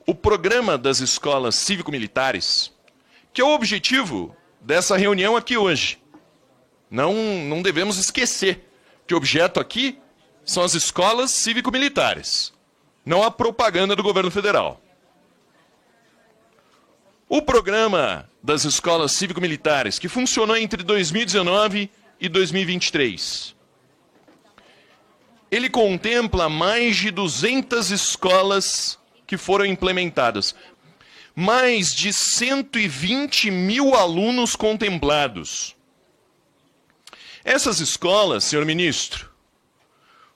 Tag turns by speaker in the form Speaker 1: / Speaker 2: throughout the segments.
Speaker 1: o programa das escolas cívico-militares, que é o objetivo dessa reunião aqui hoje. Não devemos esquecer que o objeto aqui são as escolas cívico-militares, não a propaganda do governo federal. O programa das escolas cívico-militares, que funcionou entre 2019 e 2023, ele contempla mais de 200 escolas que foram implementadas. Mais de 120 mil alunos contemplados. Essas escolas, senhor ministro,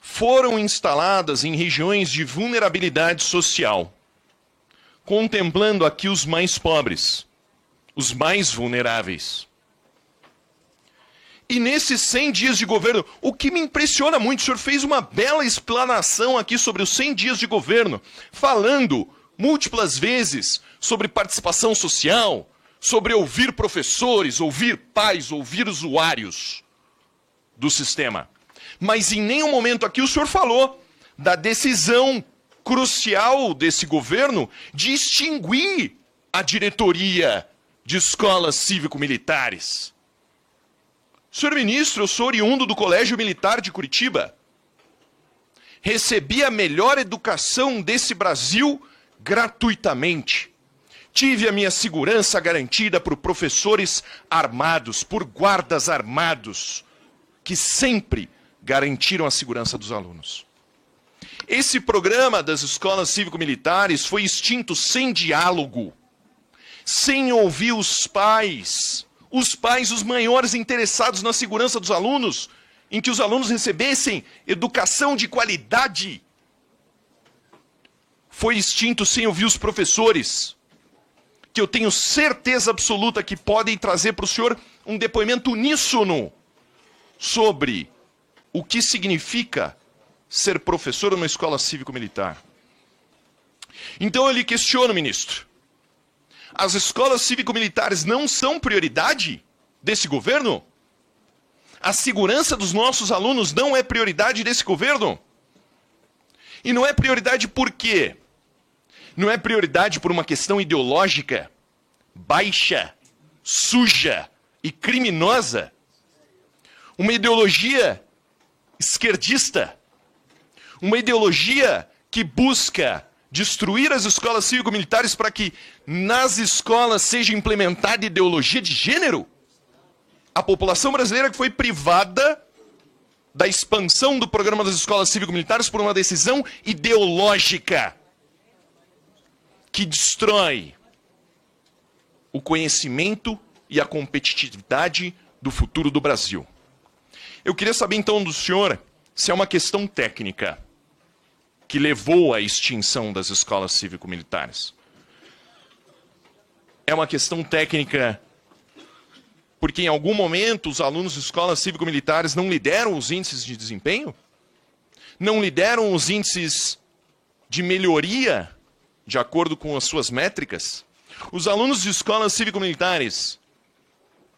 Speaker 1: foram instaladas em regiões de vulnerabilidade social, contemplando aqui os mais pobres, os mais vulneráveis. E nesses 100 dias de governo, o que me impressiona muito, o senhor fez uma bela explanação aqui sobre os 100 dias de governo, falando múltiplas vezes sobre participação social, sobre ouvir professores, ouvir pais, ouvir usuários do sistema. Mas em nenhum momento aqui o senhor falou da decisão crucial desse governo de extinguir a diretoria de escolas cívico-militares. Senhor ministro, eu sou oriundo do Colégio Militar de Curitiba. Recebi a melhor educação desse Brasil gratuitamente. Tive a minha segurança garantida por professores armados, por guardas armados, que sempre garantiram a segurança dos alunos. Esse programa das escolas cívico-militares foi extinto sem diálogo, sem ouvir os pais, os maiores interessados na segurança dos alunos, em que os alunos recebessem educação de qualidade. Foi extinto sem ouvir os professores, que eu tenho certeza absoluta que podem trazer para o senhor um depoimento uníssono sobre o que significa ser professor numa escola cívico-militar. Então eu lhe questiono, ministro, as escolas cívico-militares não são prioridade desse governo? A segurança dos nossos alunos não é prioridade desse governo? E não é prioridade por quê? Não é prioridade por uma questão ideológica, baixa, suja e criminosa? Uma ideologia esquerdista? Uma ideologia que busca destruir as escolas cívico-militares para que nas escolas seja implementada ideologia de gênero? A população brasileira que foi privada da expansão do programa das escolas cívico-militares por uma decisão ideológica que destrói o conhecimento e a competitividade do futuro do Brasil. Eu queria saber então do senhor se é uma questão técnica que levou à extinção das escolas cívico-militares. É uma questão técnica porque em algum momento os alunos de escolas cívico-militares não lideram os índices de desempenho? Não lideram os índices de melhoria de acordo com as suas métricas? Os alunos de escolas cívico-militares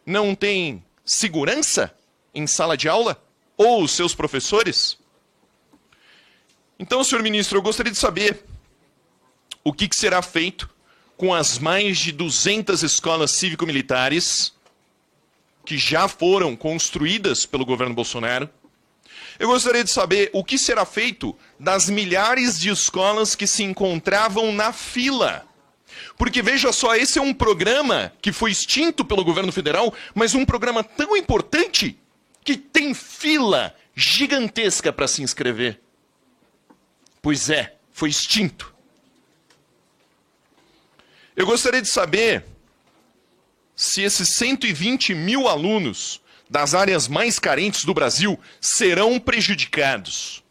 Speaker 1: não têm segurança em sala de aula? Ou os seus professores? Então, senhor ministro, eu gostaria de saber o que será feito com as mais de 200 escolas cívico-militares que já foram construídas pelo governo Bolsonaro. Eu gostaria de saber o que será feito das milhares de escolas que se encontravam na fila. Porque, veja só, esse é um programa que foi extinto pelo governo federal, mas um programa tão importante que tem fila gigantesca para se inscrever. Pois é, foi extinto. Eu gostaria de saber se esses 120 mil alunos das áreas mais carentes do Brasil serão prejudicados.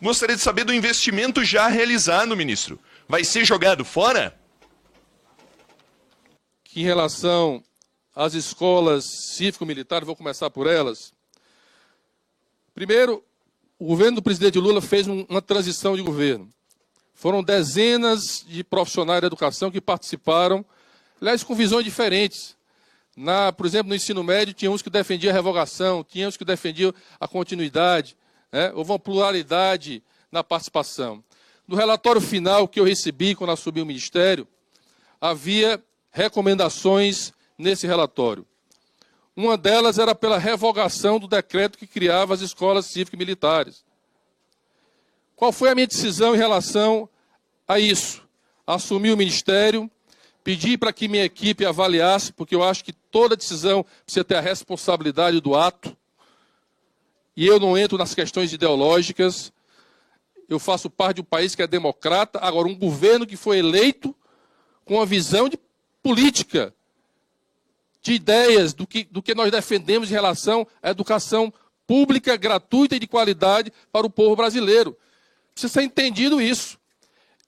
Speaker 1: Gostaria de saber do investimento já realizado, ministro. Vai ser jogado fora?
Speaker 2: Em relação às escolas cívico-militares, vou começar por elas. Primeiro, o governo do presidente Lula fez uma transição de governo. Foram dezenas de profissionais da educação que participaram, aliás, com visões diferentes. Por exemplo, no ensino médio, tinha uns que defendiam a revogação, tinha uns que defendiam a continuidade, né? Houve uma pluralidade na participação. No relatório final que eu recebi quando assumi o Ministério, havia recomendações nesse relatório. Uma delas era pela revogação do decreto que criava as escolas cívico-militares. Qual foi a minha decisão em relação a isso? Assumi o Ministério, pedi para que minha equipe avaliasse, porque eu acho que toda decisão precisa ter a responsabilidade do ato, e eu não entro nas questões ideológicas. Eu faço parte de um país que é democrata, agora um governo que foi eleito com uma visão de política, de ideias do que nós defendemos em relação à educação pública, gratuita e de qualidade para o povo brasileiro. Precisa ser entendido isso.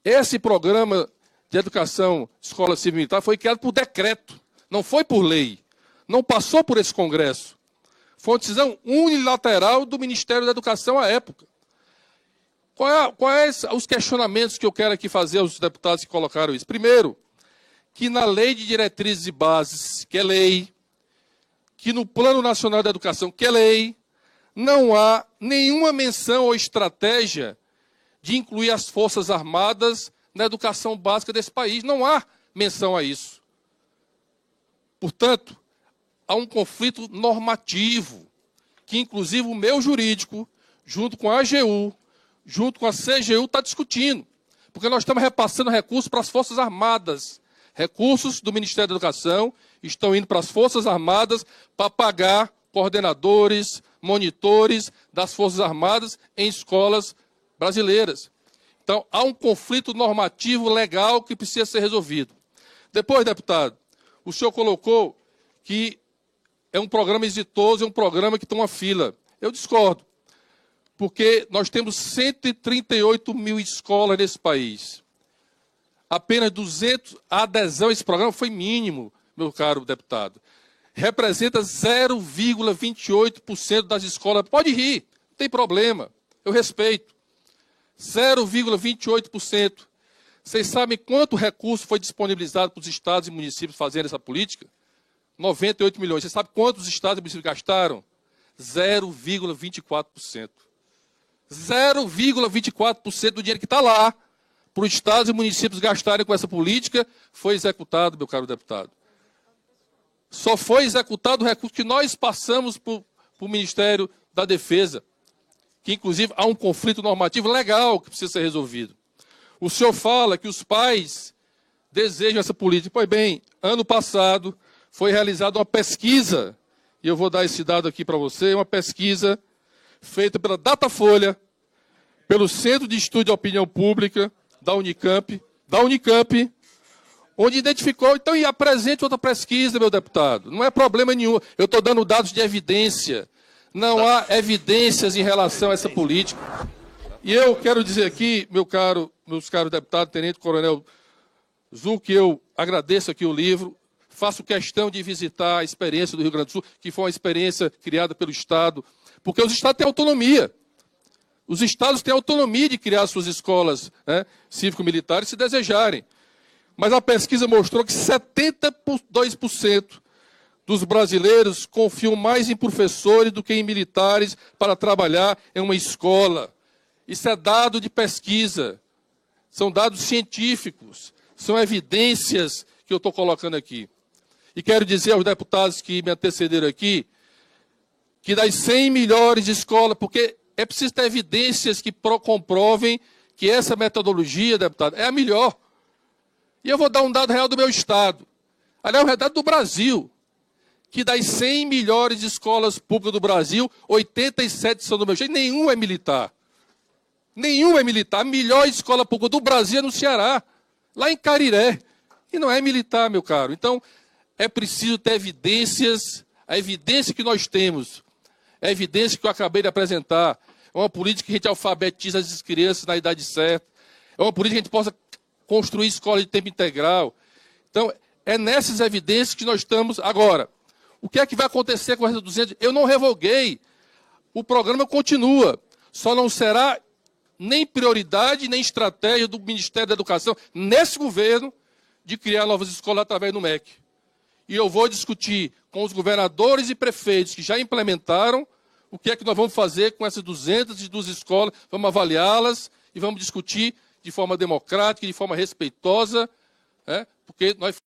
Speaker 2: Esse programa de educação escola civil militar foi criado por decreto, não foi por lei, não passou por esse Congresso. Foi uma decisão unilateral do Ministério da Educação à época. Quais os questionamentos que eu quero aqui fazer aos deputados que colocaram isso? Primeiro, que na Lei de Diretrizes e Bases, que é lei, que no Plano Nacional da Educação, que é lei, não há nenhuma menção ou estratégia de incluir as Forças Armadas na educação básica desse país. Não há menção a isso. Portanto, há um conflito normativo, que inclusive o meu jurídico, junto com a AGU, junto com a CGU, está discutindo. Porque nós estamos repassando recursos para as Forças Armadas. Recursos do Ministério da Educação estão indo para as Forças Armadas para pagar coordenadores, monitores das Forças Armadas em escolas brasileiras. Então, há um conflito normativo legal que precisa ser resolvido. Depois, deputado, o senhor colocou que é um programa exitoso, é um programa que tem uma fila. Eu discordo, porque nós temos 138 mil escolas nesse país. Apenas 200, a adesão a esse programa foi mínimo, meu caro deputado. Representa 0,28% das escolas. Pode rir, não tem problema, eu respeito. 0,28%. Vocês sabem quanto recurso foi disponibilizado para os estados e municípios fazerem essa política? 98 milhões. Você sabe quantos estados e municípios gastaram? 0,24%. 0,24% do dinheiro que está lá para os estados e municípios gastarem com essa política foi executado, meu caro deputado. Só foi executado o recurso que nós passamos para o Ministério da Defesa, que inclusive há um conflito normativo legal que precisa ser resolvido. O senhor fala que os pais desejam essa política. Pois bem, ano passado foi realizada uma pesquisa, e eu vou dar esse dado aqui para você, uma pesquisa feita pela Datafolha, pelo Centro de Estudo de Opinião Pública da Unicamp, onde identificou, então, e apresente outra pesquisa, meu deputado. Não é problema nenhum. Eu estou dando dados de evidência. Não há evidências em relação a essa política. E eu quero dizer aqui, meus caros deputados, Tenente Coronel Zul, que eu agradeço aqui o livro, faço questão de visitar a experiência do Rio Grande do Sul, que foi uma experiência criada pelo Estado, porque os Estados têm autonomia. Os Estados têm autonomia de criar suas escolas, né, cívico-militares, se desejarem. Mas a pesquisa mostrou que 72% dos brasileiros confiam mais em professores do que em militares para trabalhar em uma escola. Isso é dado de pesquisa, são dados científicos, são evidências que eu estou colocando aqui. E quero dizer aos deputados que me antecederam aqui, que das 100 melhores escolas, porque é preciso ter evidências que comprovem que essa metodologia, deputado, é a melhor. E eu vou dar um dado real do meu estado. Aliás, um dado do Brasil, que das 100 melhores escolas públicas do Brasil, 87 são do meu estado, nenhum é militar. Nenhum é militar. A melhor escola pública do Brasil é no Ceará, lá em Cariré. E não é militar, meu caro. Então, é preciso ter evidências. A evidência que nós temos, a evidência que eu acabei de apresentar, é uma política que a gente alfabetiza as crianças na idade certa. É uma política que a gente possa construir escola de tempo integral. Então, é nessas evidências que nós estamos agora. O que é que vai acontecer com essas 200? Eu não revoguei. O programa continua. Só não será nem prioridade, nem estratégia do Ministério da Educação, nesse governo, de criar novas escolas através do MEC. E eu vou discutir com os governadores e prefeitos que já implementaram o que é que nós vamos fazer com essas 202 escolas, vamos avaliá-las e vamos discutir de forma democrática, de forma respeitosa, porque nós